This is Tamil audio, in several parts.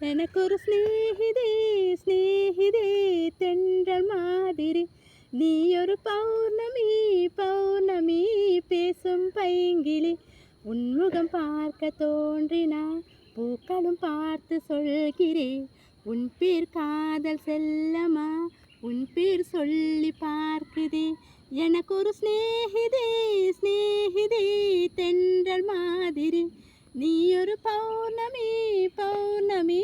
எனக்கொரு சிநேகிதே சிநேகிதே தென்றல் மாதிரி, நீ ஒரு பௌர்ணமி பௌர்ணமி பேசும் பைங்கிளி. உன்முகம் பார்க்க தோன்றினா பூக்களும் பார்த்து சொல்கிறேன், உன் பேர் காதல் செல்லமா, உன் பேர் சொல்லி பார்க்குதே. எனக்கொரு சிநேகிதே சிநேகிதே தென்றல் மாதிரி, நீ ஒரு பௌர்ணமி பௌர்ணமி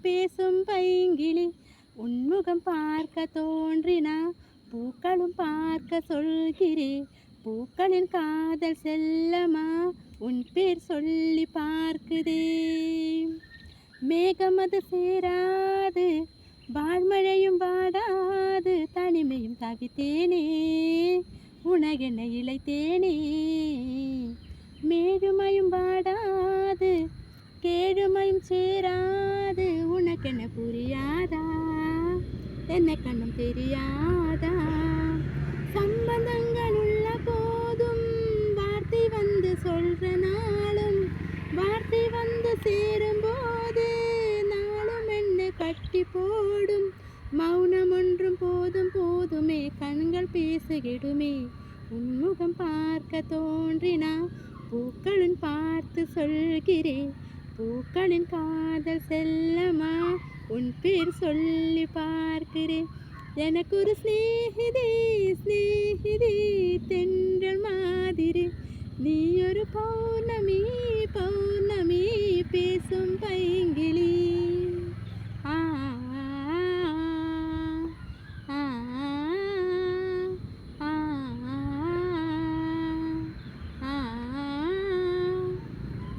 பேசும் பைங்கிளி. உன்முகம் பார்க்க தோன்றினா பூக்களும் பார்க்க சொல்கிறேன், பூக்களின் காதல் செல்லமா, உன் பேர் சொல்லி பார்க்குதே. மேகம் அது சேராது, வாழ்மழையும் வாடாது, தனிமையும் தவித்தேனே, உனகென இளைத்தேனே. மேழுமையும் வாடாது, கேழுமையும் சேராது, உனக்கென புரியாதா, என்ன கண்ணும் தெரியாதா. சம்பந்தங்கள் உள்ள போதும் வார்த்தை வந்து சொல்ற நாளும், வார்த்தை வந்து சேரும்போது நாளும் என்ன கட்டி போடும். மௌனம் ஒன்றும் போதும் போதுமே, கண்கள் பேசுகிடுமே. உன்முகம் பார்க்க தோன்றினா பூக்களின் பார்த்து சொல்கிறேன், பூக்களின் காதல் செல்லமா, உன் பேர் சொல்லி பார்க்கிறேன். எனக்கொரு சிநேகிதே சிநேகிதே தென்றல் மாதிரி, நீ ஒரு பௌர்ணமி பௌர்ணமி